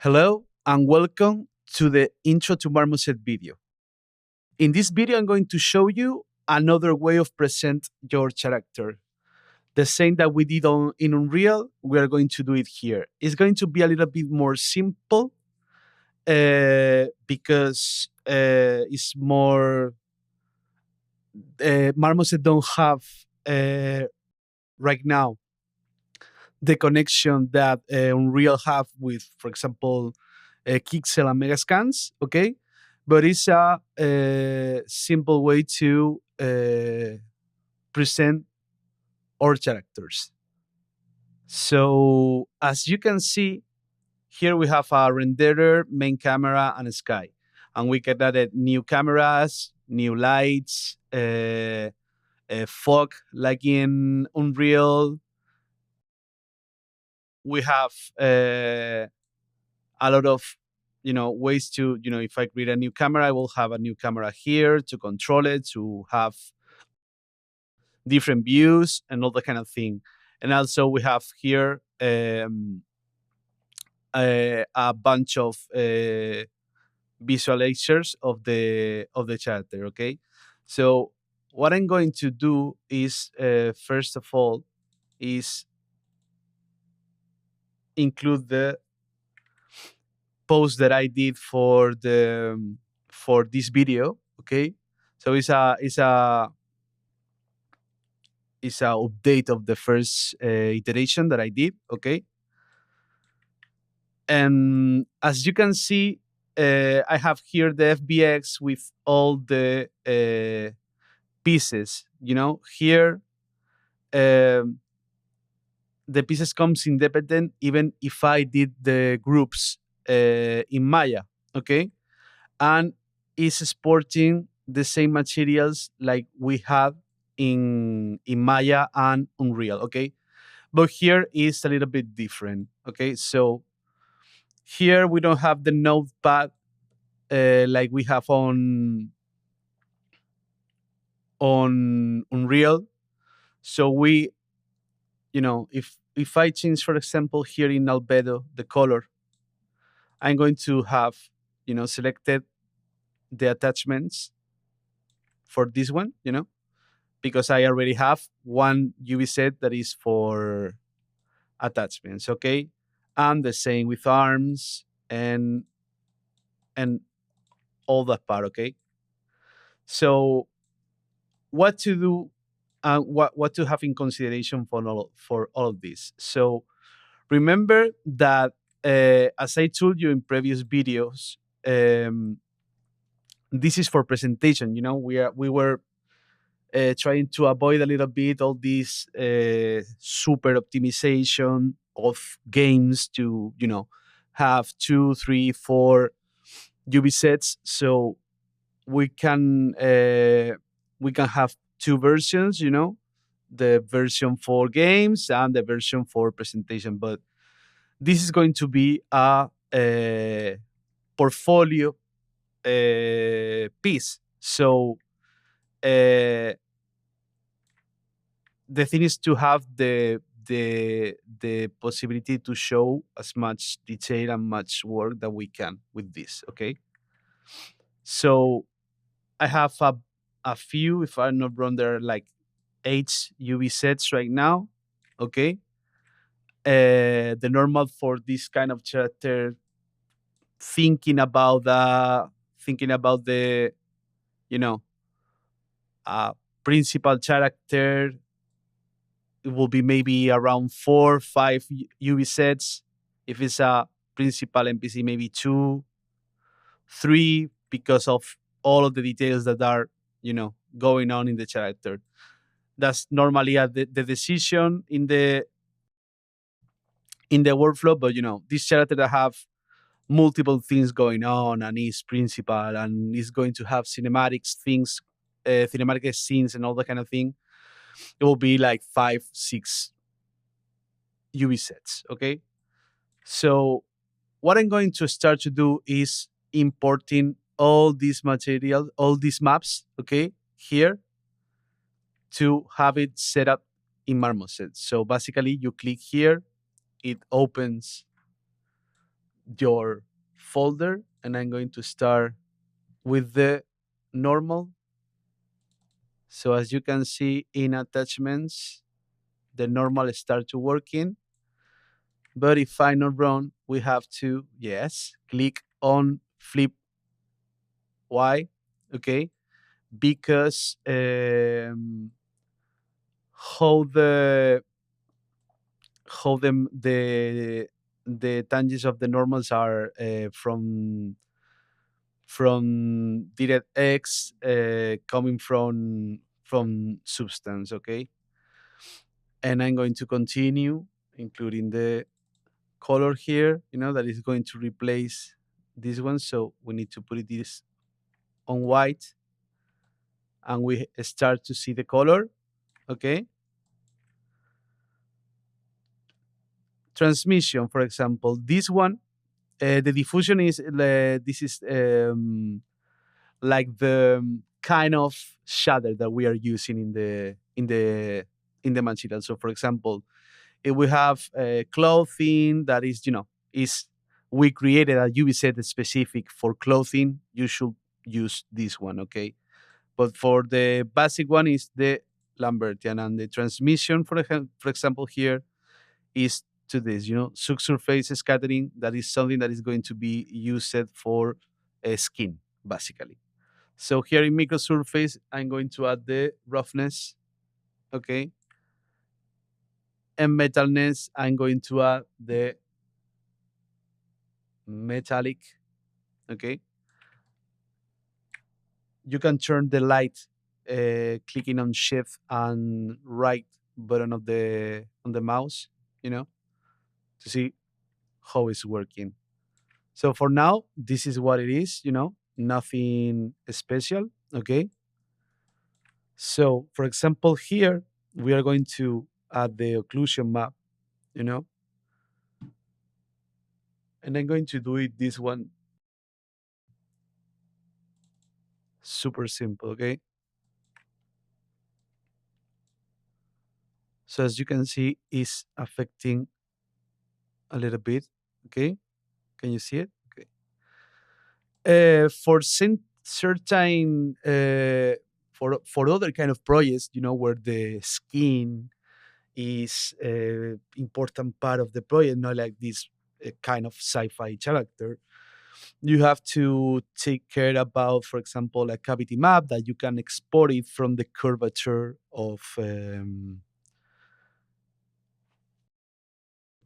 Hello and welcome to the Intro to Marmoset video. In this video, I'm going to show you another way of present your character. The same that we did in Unreal, we are going to do it here. It's going to be a little bit more simple because it's more Marmoset don't have right now the connection that Unreal have with, for example, Kixel and Megascans, okay? But it's a simple way to present our characters. So as you can see, here we have a renderer, main camera, and a sky. And we can add new cameras, new lights, fog like in Unreal. We have a lot of ways to if I create a new camera, I will have a new camera here to control it, to have different views and all that kind of thing. And also we have here a bunch of visualizers of the character. Okay, so what I'm going to do is first of all is include the post that I did for this video. Okay, so it's a update of the first iteration that I did. Okay, and as you can see, I have here the FBX with all the pieces. Here the pieces comes independent even if I did the groups in Maya. Okay, and is exporting the same materials like we had in Maya and Unreal. Okay, but here is a little bit different. Okay, so here we don't have the notepad like we have on Unreal. So we, if I change, for example, here in Albedo the color, I'm going to have selected the attachments for this one. Because I already have one UV set that is for attachments. Okay, and the same with arms and all that part. Okay, so what to do and what to have in consideration for all of this. So remember that as I told you in previous videos, this is for presentation. We were trying to avoid a little bit all this super optimization of games to have 2, 3, 4 UV sets, so we can have two versions. The version for games and the version for presentation. But this is going to be a portfolio piece. So the thing is to have the possibility to show as much detail and much work that we can with this. Okay, so I have a few, if I'm not wrong, there are like 8 UV sets right now. Okay, the normal for this kind of character, thinking about the you know principal character, it will be maybe around 4 5 UV sets. If it's a principal NPC, maybe 2 3, because of all of the details that are going on in the character. That's normally the decision in the workflow. But this character that have multiple things going on and is principal and is going to have cinematics things, cinematic scenes and all that kind of thing, it will be like 5 6 UV sets. Okay, so what I'm going to start to do is importing all this material, all these maps, okay, here, to have it set up in Marmoset. So basically you click here, it opens your folder, and I'm going to start with the normal. So as you can see in attachments, the normal start to working. But if I'm not wrong, we have to, yes, click on flip Y, okay? Because how the how the tangents of the normals are from DirectX coming from Substance, okay? And I'm going to continue, including the color here, that is going to replace this one. So we need to put it this on white, and we start to see the color, okay? Transmission, for example, this one, the diffusion is this is like the kind of shader that we are using in the material. So, for example, if we have clothing that is, is we created a UV set specific for clothing, you should use this one, okay? But for the basic one is the Lambertian, and the transmission, for example, here is to this, subsurface scattering. That is something that is going to be used for skin, basically. So here in microsurface, I'm going to add the roughness, okay? And metalness, I'm going to add the metallic, okay? You can turn the light clicking on shift and right button of the on the mouse, to see how it's working. So for now, this is what it is, nothing special, okay? So for example, here we are going to add the occlusion map, you know, and I'm going to do it this one super simple, okay? So as you can see, it's affecting a little bit, okay? Can you see it? Okay. For certain for other kind of projects, where the skin is important part of the project, not like this kind of sci-fi character. You have to take care about, for example, a cavity map that you can export it from the curvature of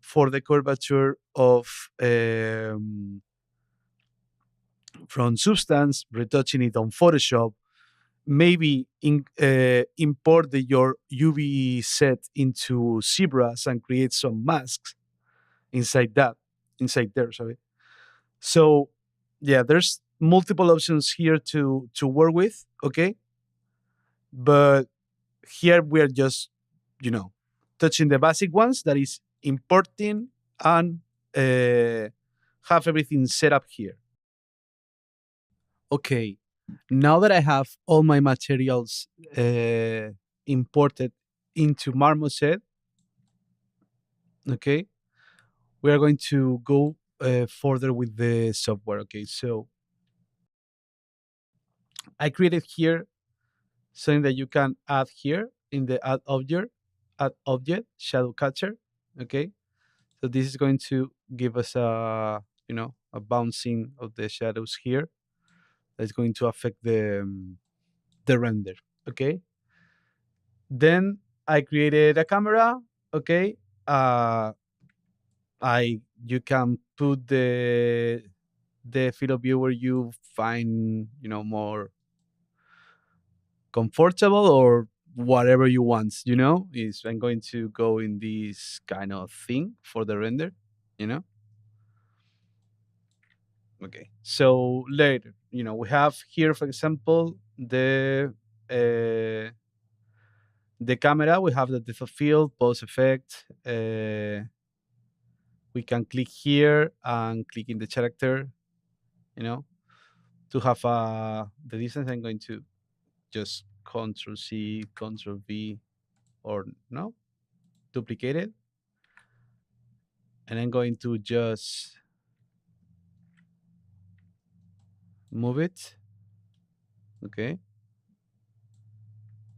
for the curvature of from Substance, retouching it on Photoshop, maybe import your UV set into Zebras and create some masks inside there. Sorry. So yeah, there's multiple options here to work with. Okay, but here we are just touching the basic ones. That is importing and have everything set up here. Okay, now that I have all my materials imported into Marmoset, okay, we are going to go further with the software. Okay, so I created here something that you can add here in the add object shadow catcher. Okay, so this is going to give us a bouncing of the shadows here. That's going to affect the render. Okay, then I created a camera. Okay, uh, I you can put the field of view where you find more comfortable, or whatever you want. Is I'm going to go in this kind of thing for the render. You know. Okay. So later, we have here, for example, the camera. We have the depth of field, pose effect. We can click here and click in the character, you know, to have the distance. I'm going to just Control C, Control V, or no, duplicate it. And I'm going to just move it. Okay,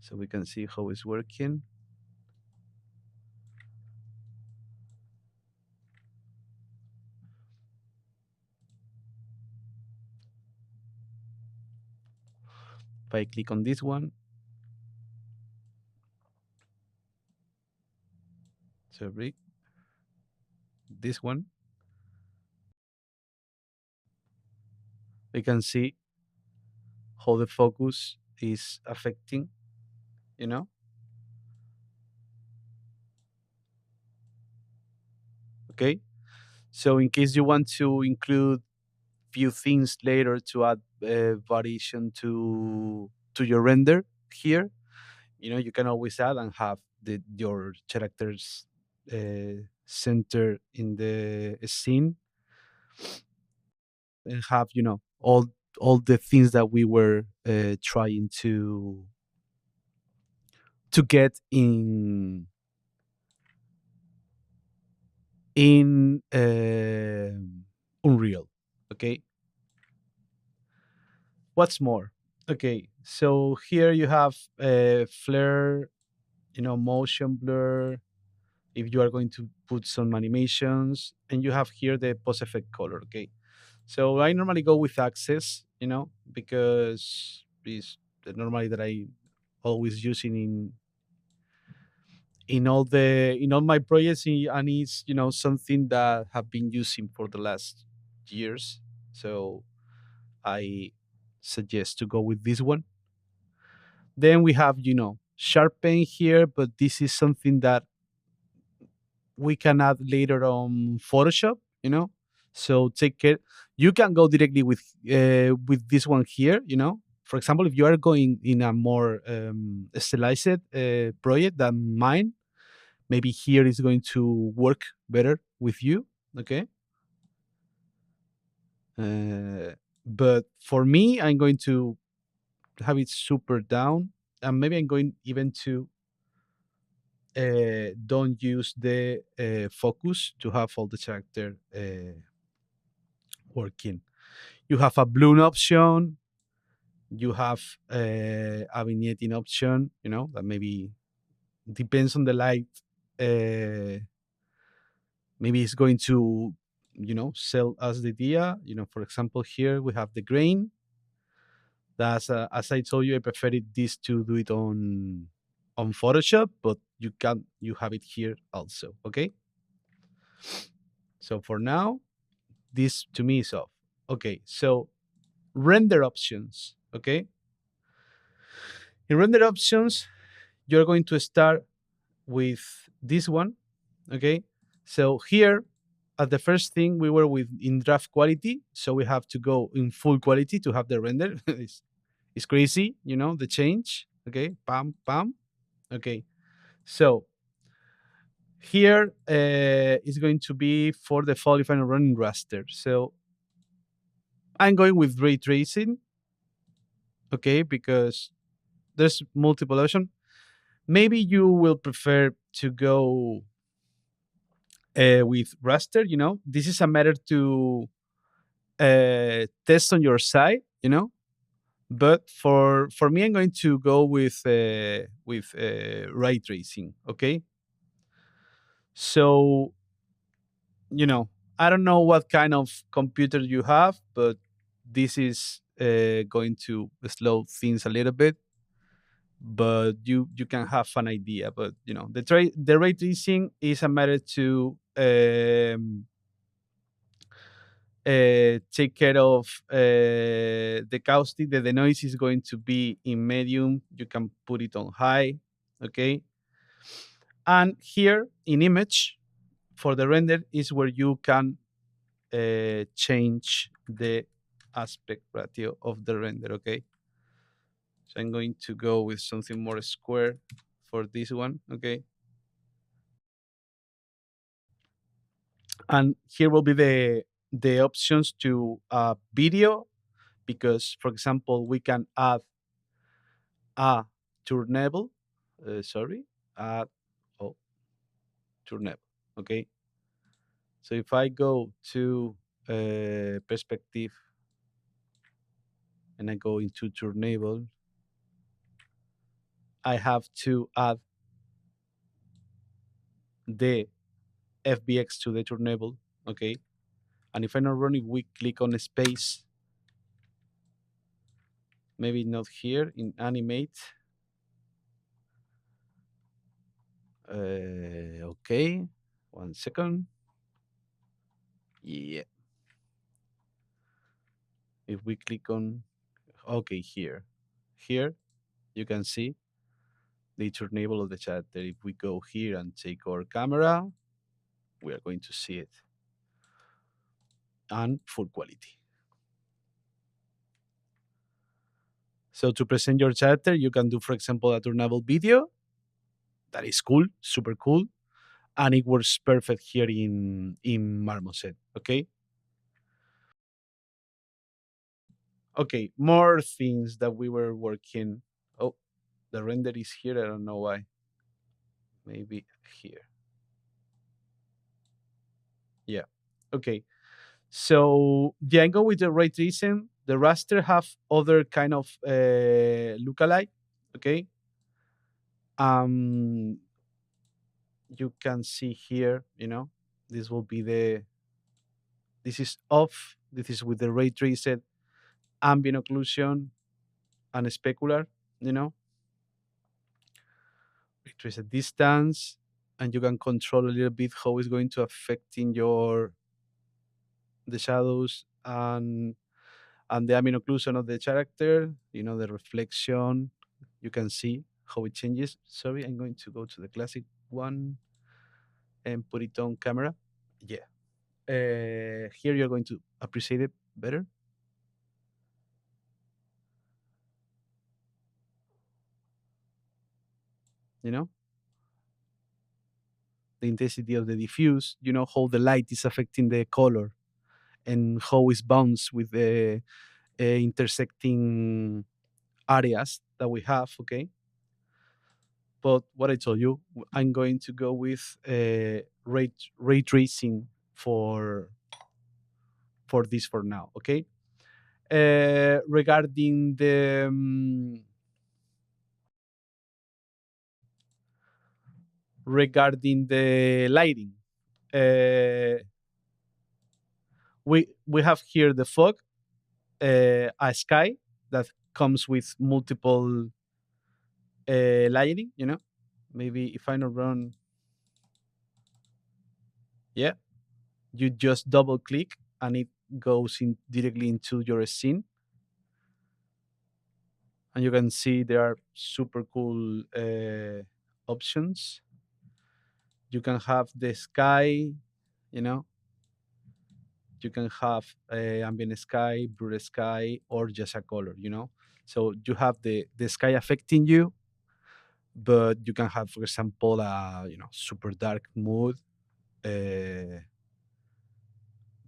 so we can see how it's working. If I click on this one, sorry, this one, we can see how the focus is affecting, you know. Okay, so in case you want to include few things later to add variation to your render here, you can always add and have your characters center in the scene, and have all the things that we were trying to get in Unreal. Okay, what's more? Okay, so here you have flare, motion blur, if you are going to put some animations, and you have here the post effect color. Okay, so I normally go with access, because it's the normally that I always using in all my projects, and it's something that have been using for the last years. So I suggest to go with this one. Then we have sharpen here, but this is something that we can add later on Photoshop. So take care. You can go directly with this one here. For example, if you are going in a more stylized project than mine, maybe here is going to work better with you. Okay. uh, but for me, I'm going to have it super down, and maybe I'm going even to don't use the focus to have all the character working. You have a bloom option. You have a vignetting option. That maybe depends on the light. Maybe it's going to sell us the idea. For example, here we have the grain. That's as I told you, I prefer this to do it on Photoshop, but you have it here also. Okay. So for now, this to me is off. Okay. So render options. Okay. In render options, you're going to start with this one. Okay. So here, at the first thing, we were with in draft quality. So we have to go in full quality to have the render. It's crazy, the change. Okay. Pam, pam. Okay. So here is going to be for the fall if I'm running raster. So I'm going with ray tracing. Okay. Because there's multiple options. Maybe you will prefer to go with raster. This is a matter to test on your side. But for me, I'm going to go with ray tracing. Okay. So I don't know what kind of computer you have, but this is going to slow things a little bit. But you can have an idea. But the ray tracing is a matter to take care of the caustic. The noise is going to be in medium. You can put it on high. Okay. And here in image for the render is where you can change the aspect ratio of the render. Okay. So I'm going to go with something more square for this one. Okay. And here will be the options to video, because for example we can add a turnable. Sorry, add oh turnable. Okay. So if I go to perspective and I go into Turnable, I have to add the FBX to the Turnable, okay? And if I'm not running, we click on space, maybe not here in animate. Okay, 1 second. Yeah, if we click on, okay, here you can see the turnable of the chat. That if we go here and take our camera, we are going to see it and full quality. So to present your chatter, you can do, for example, a turnable video. That is cool, super cool, and it works perfect here in Marmoset. Okay. Okay, more things that we were working. Oh, the render is here. I don't know why. Maybe here. Yeah. Okay. So yeah, I go with the ray tracing. The raster have other kind of lookalike. Okay. Um, you can see here. This will be the. This is off. This is with the ray traced ambient occlusion and specular. You know, ray traced distance, and you can control a little bit how it's going to affect in your the shadows and the ambient occlusion of the character, the reflection. You can see how it changes. Sorry, I'm going to go to the classic one and put it on camera. Yeah. Here you're going to appreciate it better. You know, the intensity of the diffuse, how the light is affecting the color and how it's bounced with the intersecting areas that we have, okay? But what I told you, I'm going to go with ray tracing for this for now. Okay. Regarding the lighting, uh, we have here the fog, a sky that comes with multiple lighting. Maybe if I not run, yeah, you just double click and it goes in directly into your scene, and you can see there are super cool options. You can have the sky, you know you can have ambient sky, blue sky, or just a color. So you have the sky affecting you, but you can have, for example, a super dark mood, uh,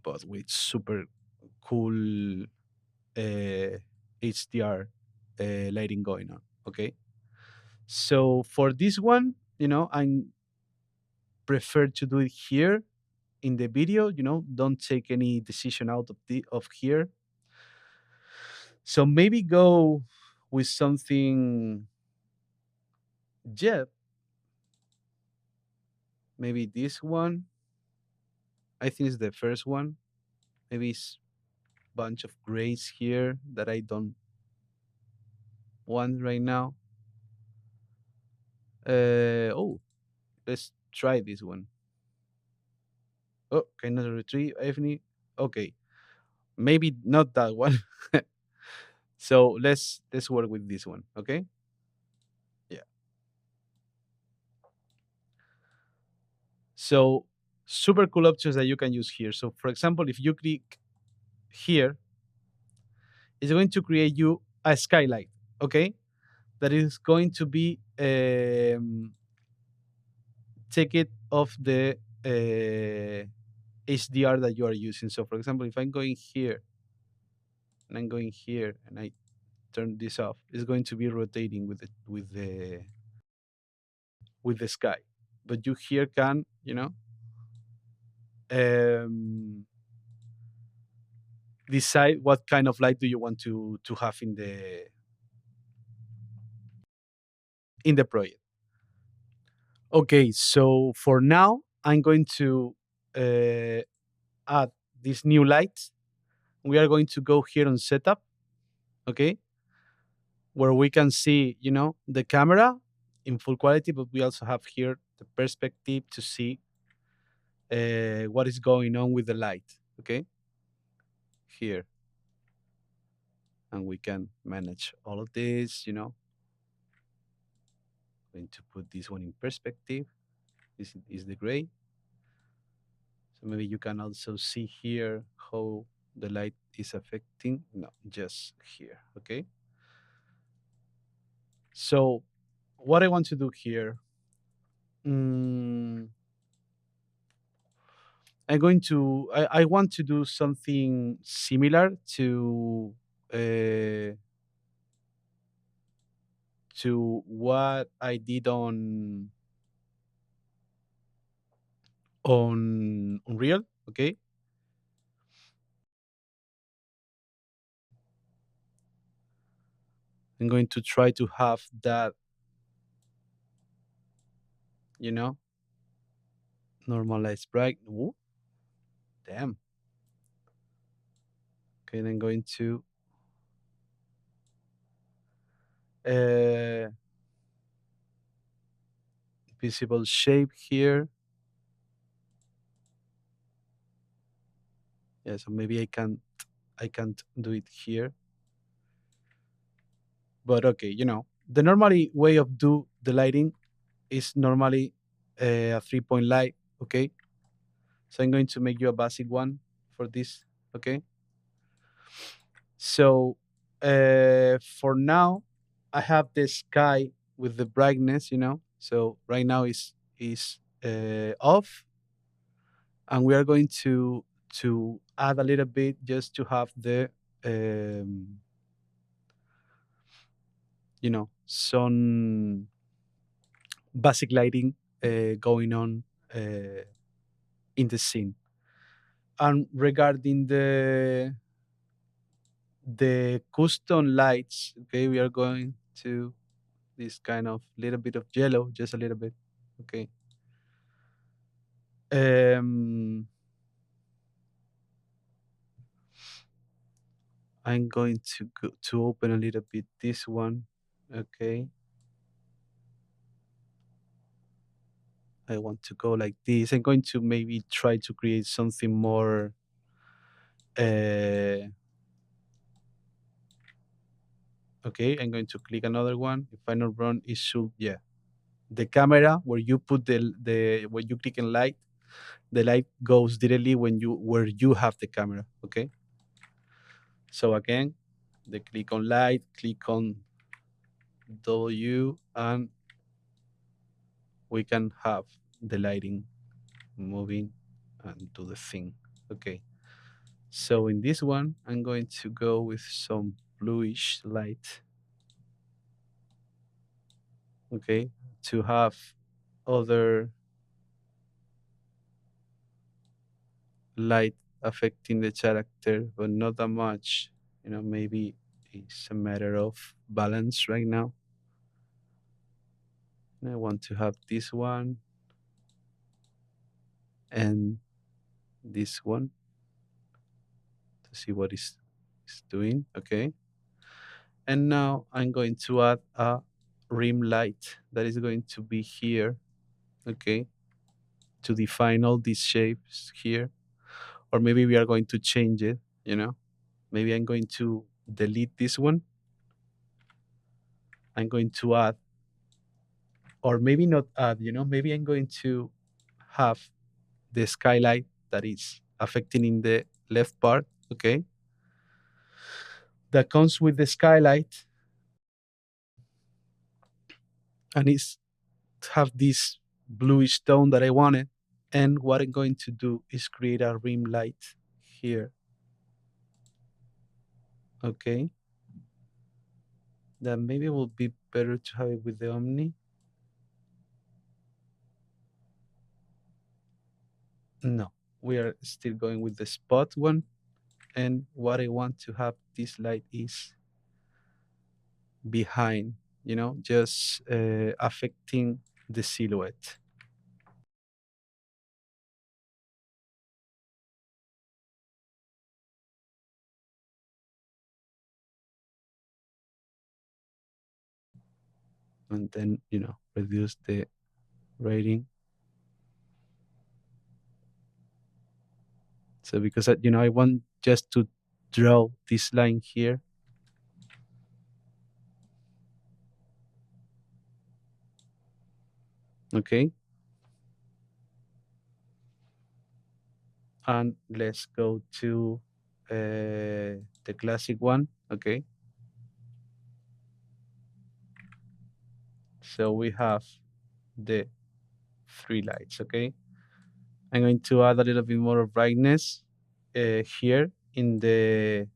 but with super cool HDR lighting going on. Okay. So for this one, I prefer to do it here in the video. Don't take any decision out of here. So maybe go with something. Yeah, maybe this one. I think it's the first one. Maybe it's bunch of grays here that I don't want right now. Oh, let's try this one. Oh, cannot retrieve any. Okay, maybe not that one. So let's work with this one. Okay. Yeah. So super cool options that you can use here. So for example, if you click here, it's going to create you a skylight. Okay, that is going to be take it off the HDR that you are using. So for example, if I'm going here and I'm going here and I turn this off, it's going to be rotating with the sky. But you here can, um, decide what kind of light do you want to have in the project. Okay, so for now, I'm going to uh, add this new light. We are going to go here on setup, okay, where we can see, the camera in full quality, but we also have here the perspective to see what is going on with the light, okay, here. And we can manage all of this, Going to put this one in perspective. This is the gray. So maybe you can also see here how the light is affecting. No, just here, okay? So what I want to do here, mm, I want to do something similar uh, to what I did on Unreal, okay? I'm going to try to have that, you know, normalized bright. Ooh, damn. Okay, then going to uh, visible shape here. Yeah, so maybe I can't do it here. But okay, the normally way of do the lighting is normally a 3-point light. Okay, so I'm going to make you a basic one for this. Okay, so for now, I have the sky with the brightness. So right now is off, and we are going to add a little bit just to have the um, some basic lighting going on uh, in the scene. And regarding the custom lights, okay, we are going to this kind of little bit of yellow, just a little bit. Okay. Um, I'm going to open a little bit this one. Okay. I want to go like this. I'm going to maybe try to create something more. Uh, okay, I'm going to click another one. If I not wrong, it should, yeah, the camera where you put the when you click in light, the light goes directly where you have the camera. Okay. So again, the click on light, click on W, and we can have the lighting moving and do the thing. Okay. So in this one, I'm going to go with some bluish light. Okay. To have other light affecting the character, but not that much. Maybe it's a matter of balance right now. And I want to have this one and this one to see what is doing. Okay. And now I'm going to add a rim light that is going to be here. Okay. To define all these shapes here. Or maybe we are going to change it, Maybe I'm going to delete this one. I'm going to add, or maybe not add, maybe I'm going to have the skylight that is affecting in the left part, okay? That comes with the skylight and it's have this bluish tone that I wanted. And what I'm going to do is create a rim light here, okay? That maybe will be better to have it with the Omni. No, we are still going with the spot one. and what I want to have this light is behind, just affecting the silhouette. And then, reduce the rating. So because I want just to draw this line here. Okay. And let's go to the classic one. Okay. So we have the three lights. Okay. I'm going to add a little bit more of brightness here in the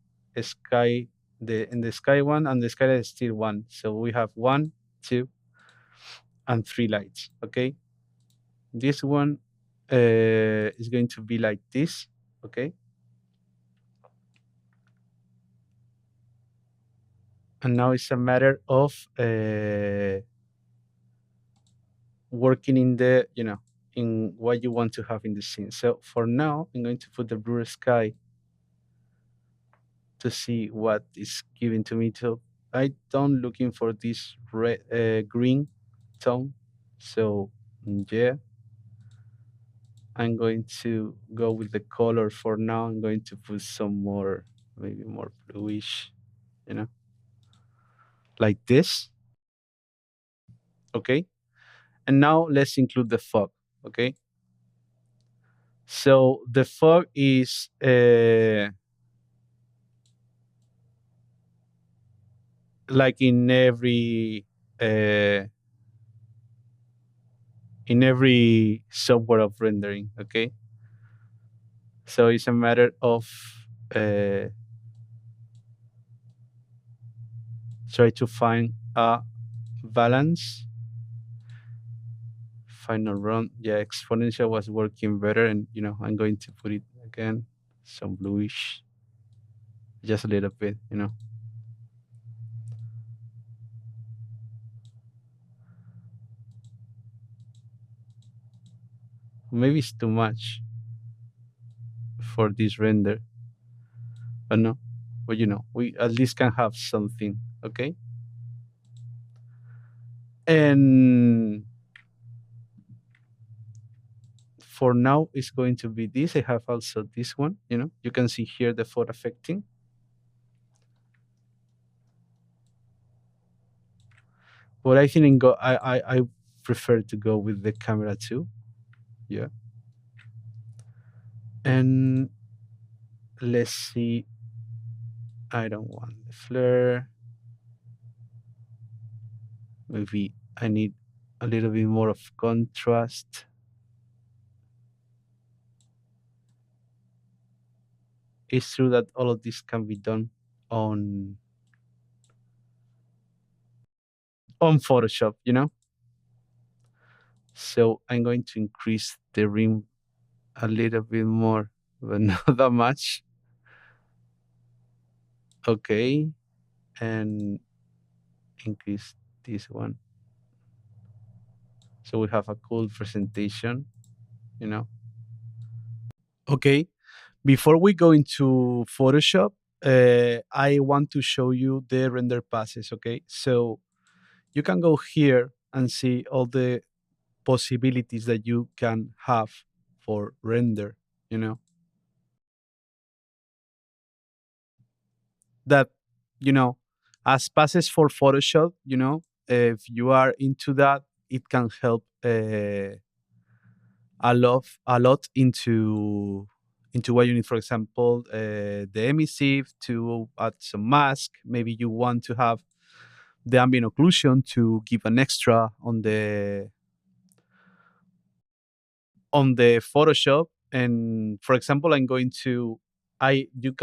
sky, the sky one and the sky steel one. So we have one, two, and three lights. Okay. This one is going to be like this. Okay. And now it's a matter of working in in what you want to have in the scene. So for now, I'm going to put the blue sky to see what is given to me. So I don't looking for this red, green tone. So yeah, I'm going to go with the color for now. I'm going to put some more, maybe more bluish, you know, like this. Okay. And now let's include the fog. Okay. So the fog is like uh, in every software of rendering. Okay. So it's a matter of uh, try to find a balance. Final run. Yeah, exponential was working better, and I'm going to put it again, some bluish, just a little bit. Maybe it's too much for this render, but no. But we at least can have something. Okay. And for now, it's going to be this. I have also this one. You can see here the photo affecting. But I think I prefer to go with the camera too. Yeah. And let's see. I don't want the flare. Maybe I need a little bit more of contrast. It's true that all of this can be done on Photoshop. So I'm going to increase the rim a little bit more, but not that much. Okay. And increase this one. So we have a cool presentation, you know. Okay. Before we go into Photoshop, I want to show you the render passes. Okay. So you can go here and see all the possibilities that you can have for render, you know, that, you know, as passes for Photoshop, if you are into that, it can help a lot into what you need. For example, the emissive to add some mask. Maybe you want to have the ambient occlusion to give an extra on the Photoshop. And for example, I'm going to I you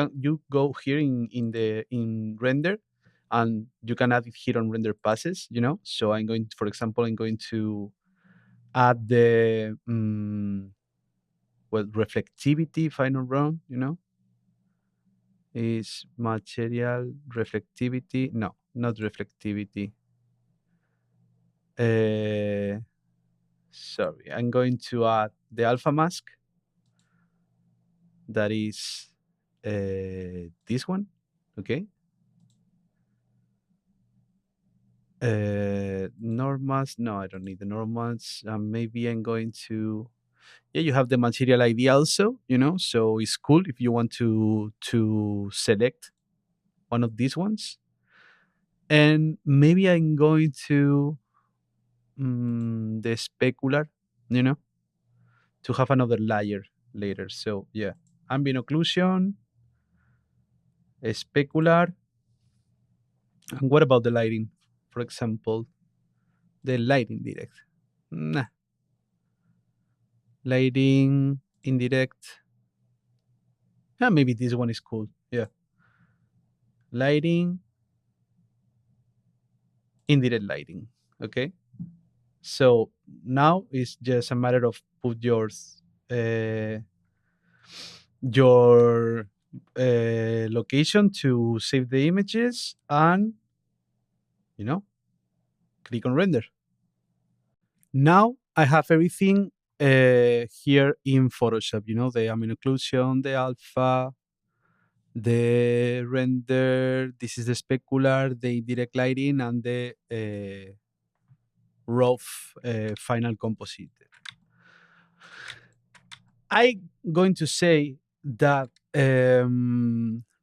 go here in render, and you can add it here on render passes. So for example, I'm going to add the well, reflectivity, if I'm not wrong. is material reflectivity. No, not reflectivity. Uh, Sorry, I'm going to add the alpha mask. That is this one. Okay. Normals. No, I don't need the normals. Maybe I'm going to. Yeah, you have the material ID also. So it's cool if you want to select one of these ones. And maybe I'm going to the specular. You know, to have another layer later. So yeah, ambient occlusion, specular. And what about the lighting? For example, the lighting direct. Nah, lighting indirect. Yeah, maybe this one is cool. Yeah, lighting, indirect lighting. Okay, so now it's just a matter of put uh, your location to save the images and you know click on render. Now I have everything here in Photoshop. The ambient occlusion, the alpha, the render. This is the specular, the direct lighting, and the rough final composite. I'm going to say that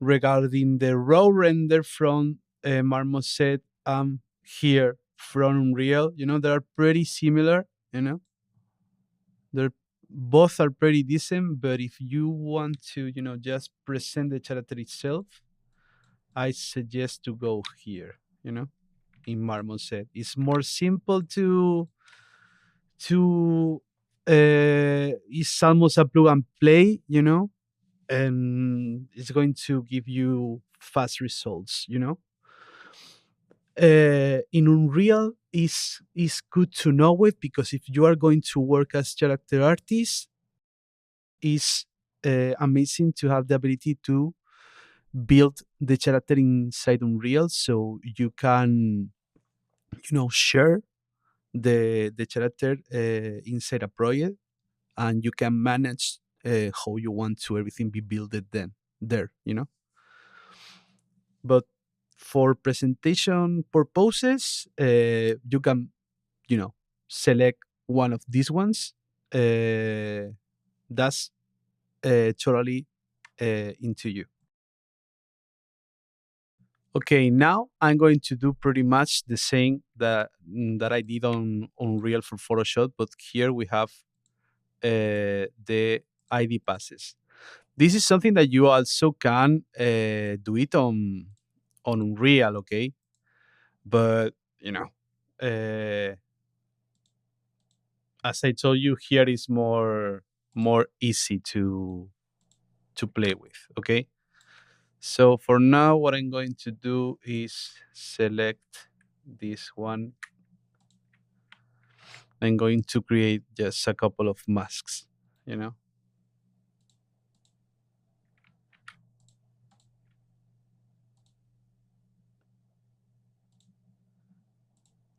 regarding the raw render from Marmoset here from Unreal, they are pretty similar. They're both are pretty decent, but if you want to, just present the character itself, I suggest to go here, in Marmoset. It's more simple to it's almost a plug and play, and it's going to give you fast results, in Unreal is good to know it because if you are going to work as character artist, is amazing to have the ability to build the character inside Unreal, so you can share the character inside a project, and you can manage how you want to everything be built then there. But for presentation purposes, you can select one of these ones. That's totally into you. Okay, now I'm going to do pretty much the same that I did on Unreal for Photoshop, but here we have the ID passes. This is something that you also can do it on Unreal, okay? But uh, as I told you, here is more easy to play with, okay? So for now, what I'm going to do is select this one. I'm going to create just a couple of masks, you know,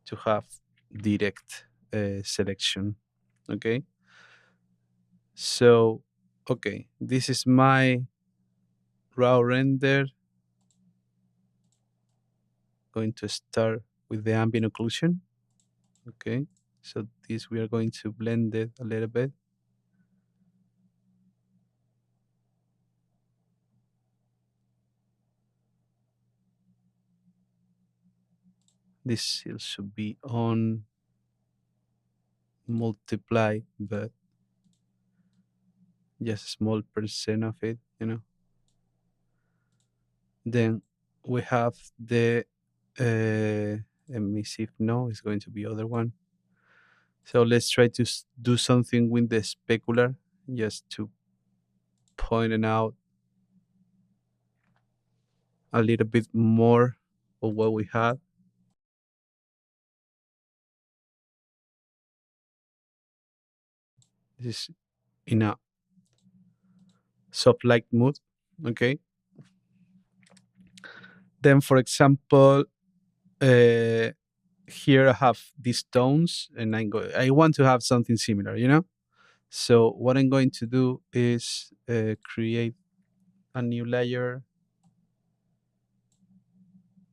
to have direct selection. Okay. So, okay, this is my raw render. Going to start with the ambient occlusion. Okay. So this we are going to blend it a little bit. This still should be on multiply, but just a small percent of it. Then we have the let me see if no, it's going to be other one. So let's try to do something with the specular just to point it out a little bit more of what we have. This is in a soft light mood. Okay. Then, for example, uh, here I have these tones, and I want to have something similar, you know. So what I'm going to do is create a new layer.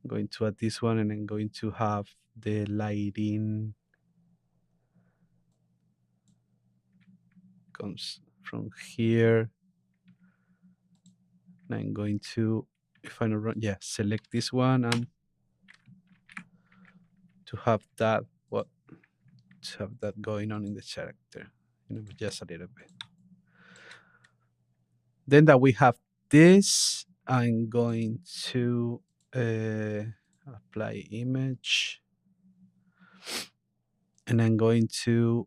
I'm going to add this one, and I'm going to have the lighting comes from here. And I'm going to, if I don't run, yeah, select this one and to have that what to have that going on in the character, just a little bit. Then that we have this, I'm going to apply image, and I'm going to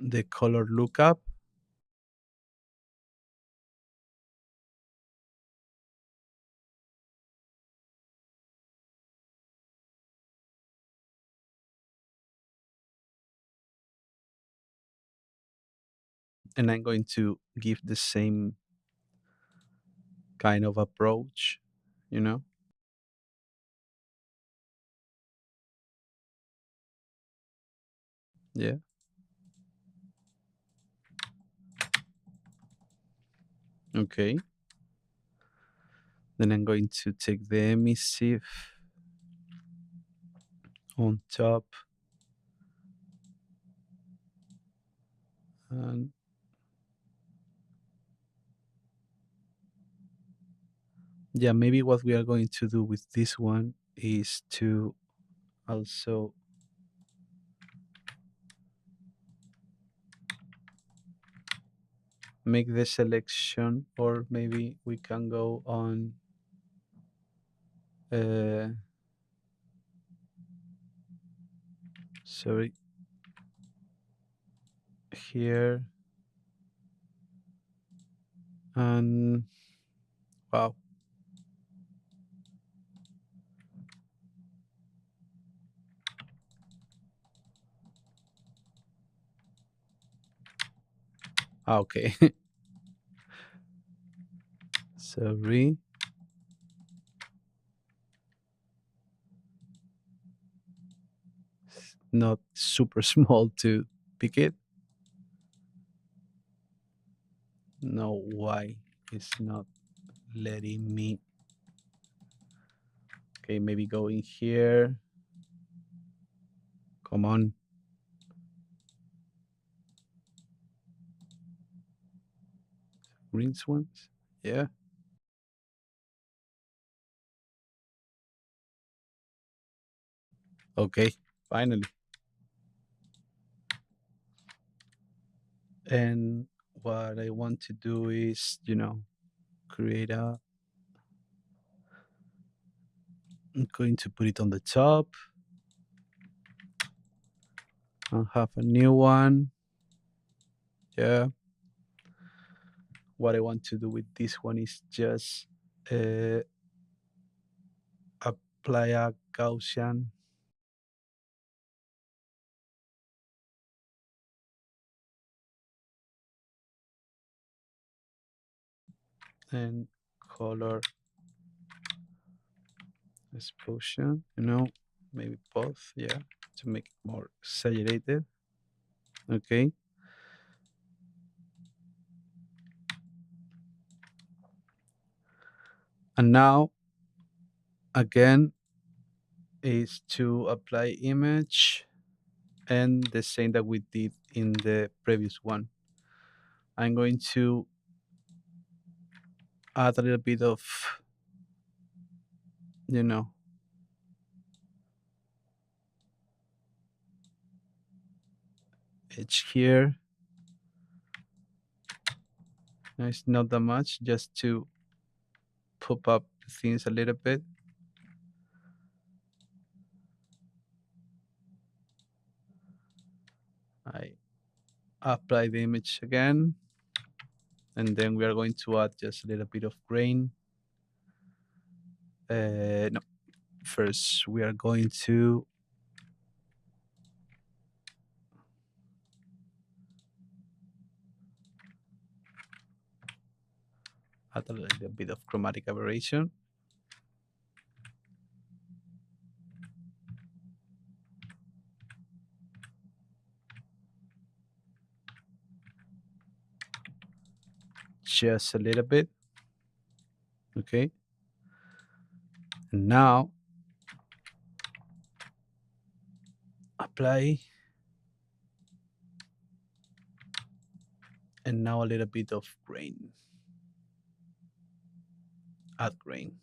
the color lookup, and I'm going to give the same kind of approach, you know. Yeah. Okay. Then I'm going to take the emissive on top, and yeah, maybe what we are going to do with this one is to also make the selection, or maybe we can go on sorry, here, and wow, okay. Sorry, not super small to pick it. No, why it's not letting me? Okay, maybe go in here. Come on. Green ones. Yeah. Okay. Finally. And what I want to do is, create a. I'm going to put it on the top. I'll have a new one. Yeah. What I want to do with this one is just uh, apply a Gaussian and color explosion, maybe both, yeah, to make it more exaggerated. Okay. And now, again, is to apply image, and the same that we did in the previous one. I'm going to add a little bit of, you know, edge here. No, it's not that much, just to pop up things a little bit. I apply the image again, and then we are going to add just a little bit of grain. No, first we are going to add a little bit of chromatic aberration. just a little bit. Okay. And now apply. And now a little bit of grain. Add grain.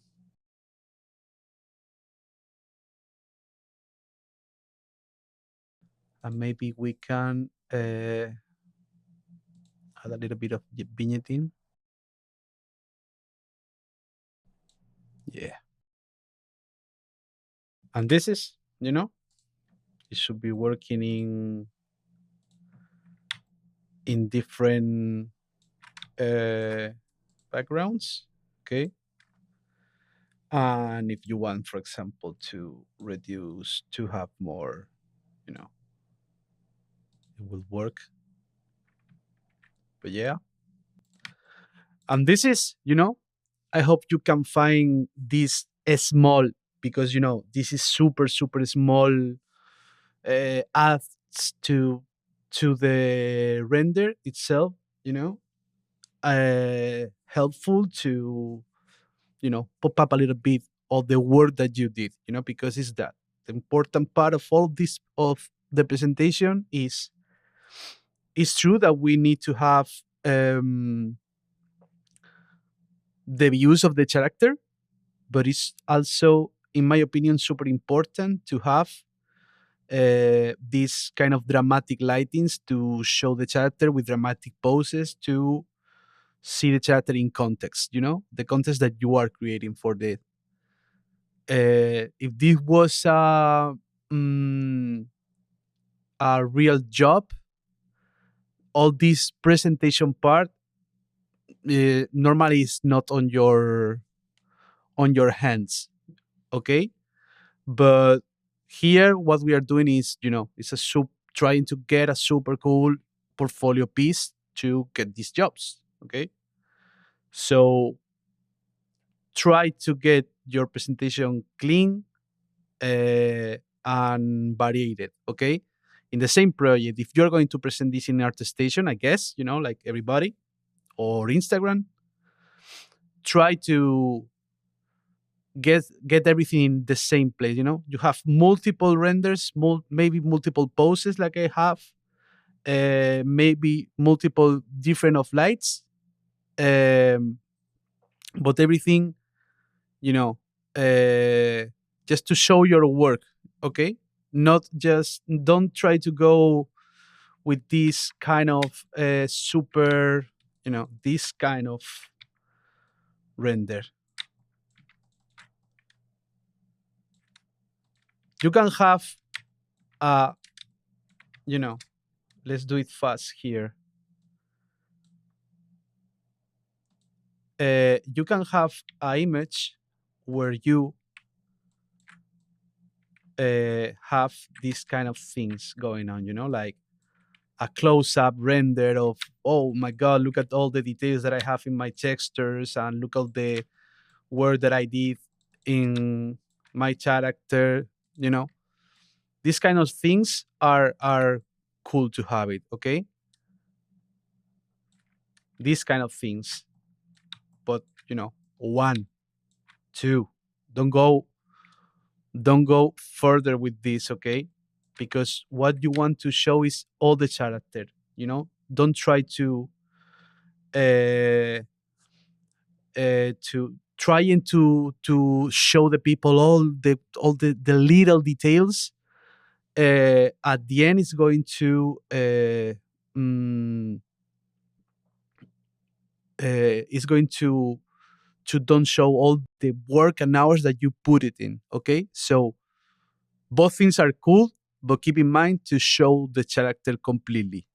And maybe we can add a little bit of vignetting. Yeah. And this is, it should be working in different backgrounds. Okay. And if you want, for example, to reduce, to have more, it will work. But yeah. And this is, I hope you can find this small, because this is super super small adds to the render itself, helpful to pop up a little bit of the work that you did, because it's that the important part of all this of the presentation is it's true that we need to have the views of the character, but it's also, in my opinion, super important to have these kind of dramatic lightings to show the character with dramatic poses to see the character in context, the context that you are creating for the. If this was a real job, all this presentation part normally is not on your hands, okay? But here, what we are doing is, it's trying to get a super cool portfolio piece to get these jobs. Okay. So try to get your presentation clean and varied. Okay. In the same project, if you're going to present this in ArtStation, I guess, like everybody, or Instagram, try to get everything in the same place. You have multiple renders, maybe multiple poses like I have, maybe multiple different of lights, but everything, just to show your work. Okay. Not just, don't try to go with this kind of super, this kind of render. You can have let's do it fast here. You can have an image where you have these kind of things going on, like a close-up render of, oh my god, look at all the details that I have in my textures, and look at the work that I did in my character. These kind of things are cool to have it. Okay. These kind of things, but one, two, don't go further with this. Okay. Because what you want to show is all the character. Don't try to trying to show the people all the little details. At the end, it's going to is going to don't show all the work and hours that you put it in. Okay. So both things are cool, but keep in mind to show the character completely.